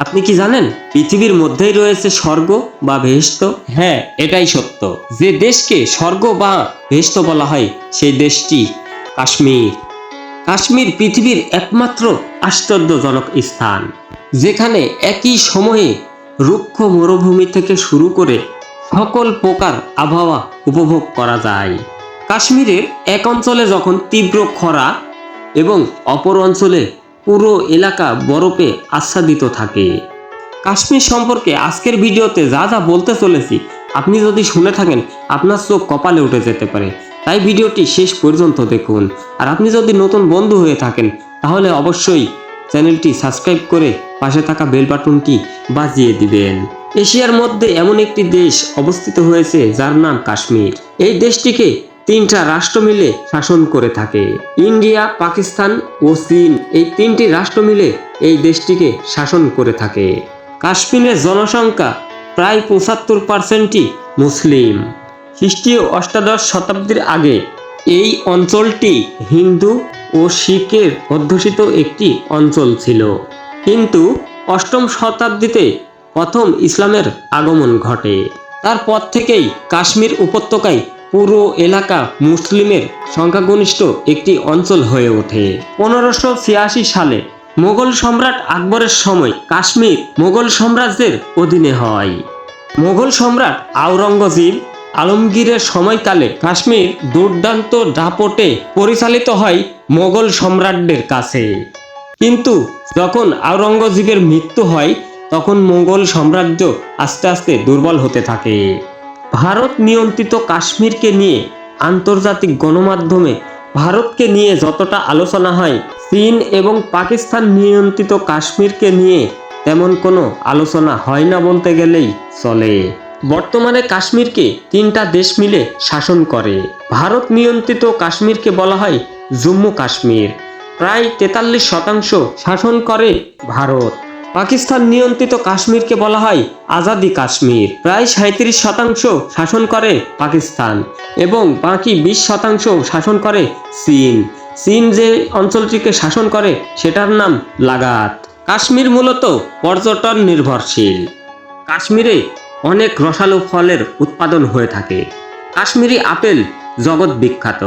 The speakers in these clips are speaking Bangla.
আপনি কি জানেন পৃথিবীর মধ্যেই রয়েছে স্বর্গ বা বেহেশত? হ্যাঁ, এটাই সত্য। যে দেশকে স্বর্গ বা বেহেশত বলা হয় সেই দেশটি কাশ্মীর। কাশ্মীর পৃথিবীর একমাত্র আশ্চর্যজনক স্থান, যেখানে একই সময়ে রুক্ষ মরুভূমি থেকে শুরু করে সকল প্রকার আবহাওয়া উপভোগ করা যায়। কাশ্মীরের এক অঞ্চলে যখন তীব্র খরা এবং অপর অঞ্চলে পুরো এলাকা বরফে আচ্ছাদিত থাকে। কাশ্মীর সম্পর্কে আজকের ভিডিওতে যা যা বলতে চলেছি, আপনি যদি শুনে থাকেন আপনার চোখ কপালে উঠে যেতে পারে। তাই ভিডিওটি শেষ পর্যন্ত দেখুন। আর আপনি যদি নতুন বন্ধু হয়ে থাকেন তাহলে অবশ্যই চ্যানেলটি সাবস্ক্রাইব করে পাশে থাকা বেল বাটনটি বাজিয়ে দিবেন। এশিয়ার মধ্যে এমন একটি দেশ অবস্থিত হয়েছে যার নাম কাশ্মীর। এই দেশটিকে তিনটা রাষ্ট্র মিলে শাসন করে থাকে। ইন্ডিয়া, পাকিস্তান ও চীন, এই তিনটি রাষ্ট্র মিলে এই দেশটিকে শাসন করে থাকে। কাশ্মীরের জনসংখ্যা প্রায় ৭৫%ই মুসলিম। খ্রিস্টীয় অষ্টাদশ শতাব্দীর আগে এই অঞ্চলটি হিন্দু ও শিখের অধ্যুষিত একটি অঞ্চল ছিল, কিন্তু অষ্টম শতাব্দীতে প্রথম ইসলামের আগমন ঘটে। তারপর থেকেই কাশ্মীর উপত্যকায় পুরো এলাকা মুসলিমের সংখ্যাগরিষ্ঠ একটি অঞ্চল হয়ে ওঠে। 1586 সালে মোগল সম্রাট আকবরের সময় কাশ্মীর মোগল সাম্রাজ্যের অধীনে হয়। মোগল সম্রাট আওরঙ্গজেব আলমগীরের সময়কালে কাশ্মীর দুর্দান্ত দাপটে পরিচালিত হয় মোগল সম্রাটদের কাছে। কিন্তু যখন আওরঙ্গজেবের মৃত্যু হয় তখন মোগল সাম্রাজ্য আস্তে আস্তে দুর্বল হতে থাকে। ভারত নিয়ন্ত্রিত কাশ্মীরকে নিয়ে আন্তর্জাতিক গণমাধ্যমে ভারতকে নিয়ে যতটা আলোচনা হয়, চীন এবং পাকিস্তান নিয়ন্ত্রিত কাশ্মীরকে নিয়ে তেমন কোনো আলোচনা হয় না বলতে গেলেই চলে। বর্তমানে কাশ্মীরকে তিনটা দেশ মিলে শাসন করে। ভারত নিয়ন্ত্রিত কাশ্মীরকে বলা হয় জম্মু কাশ্মীর, প্রায় 43% শাসন করে ভারত। পাকিস্তান নিয়ন্ত্রিত কাশ্মীরকে বলা হয় আজাদি কাশ্মীর, প্রায় 37% শাসন করে পাকিস্তান, এবং বাকি 20% শাসন করে চীন। চীন যে অঞ্চলটিকে শাসন করে সেটার নাম লাদাখ। কাশ্মীর মূলত পর্যটন নির্ভরশীল। কাশ্মীরে অনেক রসালো ফলের উৎপাদন হয়ে থাকে। কাশ্মীরি আপেল জগৎ বিখ্যাত।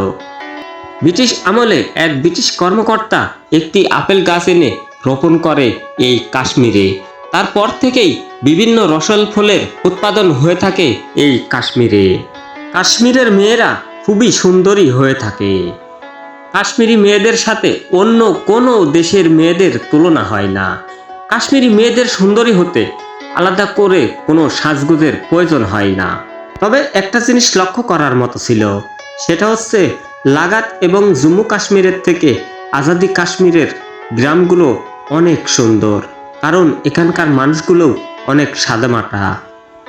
ব্রিটিশ আমলে এক ব্রিটিশ কর্মকর্তা একটি আপেল গাছ এনে রোপণ করে এই কাশ্মীরে। তারপর থেকেই বিভিন্ন রসাল ফলের উৎপাদন হয়ে থাকে এই কাশ্মীরে। কাশ্মীরের মেয়েরা খুবই সুন্দরী হয়ে থাকে। কাশ্মীরি মেয়েদের সাথে অন্য কোনো দেশের মেয়েদের তুলনা হয় না। কাশ্মীরি মেয়েদের সুন্দরী হতে আলাদা করে কোনো সাজগোজের প্রয়োজন হয় না। তবে একটা জিনিস লক্ষ্য করার মতো ছিল, সেটা হচ্ছে লাদাখ এবং জম্মু কাশ্মীরের থেকে আজাদি কাশ্মীরের গ্রামগুলো অনেক সুন্দর, কারণ এখানকার মানুষগুলো অনেক সাদামাটা।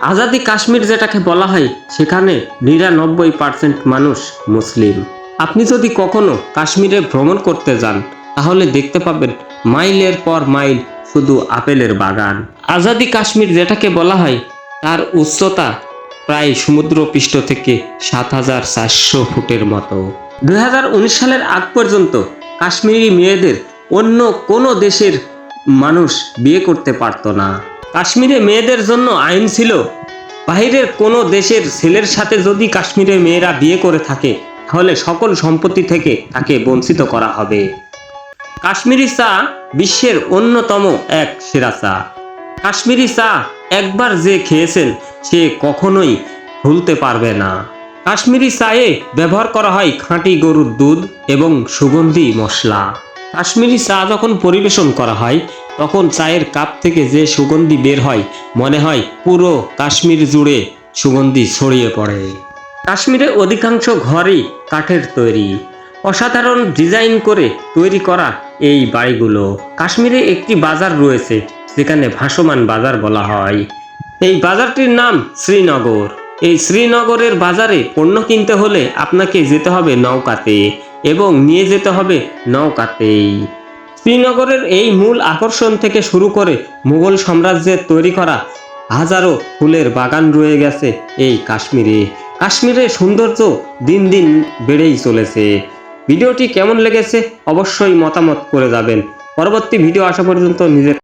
আজাদি কাশ্মীর যেটাকে বলা হয় সেখানে 99% মানুষ মুসলিম। আপনি যদি কখনো কাশ্মীরে ভ্রমণ করতে যান তাহলে দেখতে পাবেন মাইলের পর মাইল শুধু আপেলের বাগান। আজাদি কাশ্মীর যেটাকে বলা হয় তার উচ্চতা প্রায় সমুদ্রপৃষ্ঠ থেকে 7400 ফুটের মতো। 2019 সালের আগ পর্যন্ত কাশ্মীরি মেয়েদের অন্য কোনো দেশের মানুষ বিয়ে করতে পারত না। কাশ্মীরে মেয়েদের জন্য আইন ছিল, বাইরের কোনো দেশের ছেলের সাথে যদি কাশ্মীরের মেয়েরা বিয়ে করে থাকে তাহলে সকল সম্পত্তি থেকে তাকে বঞ্চিত করা হবে। কাশ্মীরি চা বিশ্বের অন্যতম এক সেরা চা। কাশ্মীরি চা একবার যে খেয়েছেন সে কখনোই ভুলতে পারবে না। কাশ্মীরি চায়ে ব্যবহার করা হয় খাঁটি গরুর দুধ এবং সুগন্ধি মশলা। কাশ্মীরি চা যখন পরিবেশন করা হয় তখন চায়ের কাপ থেকে যে সুগন্ধি বের হয় মনে হয় পুরো কাশ্মীর জুড়ে সুগন্ধি ছড়িয়ে পড়ে। কাশ্মীরে অধিকাংশ ঘরই কাঠের তৈরি। অসাধারণ ডিজাইন করে তৈরি করা এই বাড়িগুলো। কাশ্মীরে একটি বাজার রয়েছে যেখানে ভাসমান বাজার বলা হয়। এই বাজারটির নাম শ্রীনগর। এই শ্রীনগরের বাজারে পণ্য কিনতে হলে আপনাকে যেতে হবে নৌকাতে এবং নিয়ে যেতে হবে নৌকাতেই। শ্রীনগরের এই মূল আকর্ষণ থেকে শুরু করে মুঘল সাম্রাজ্যের তৈরি করা হাজারো ফুলের বাগান রয়ে গেছে এই কাশ্মীরে। কাশ্মীরের সৌন্দর্য দিন দিন বেড়েই চলেছে। ভিডিওটি কেমন লেগেছে অবশ্যই মতামত করে যাবেন। পরবর্তী ভিডিও আসা পর্যন্ত নিজের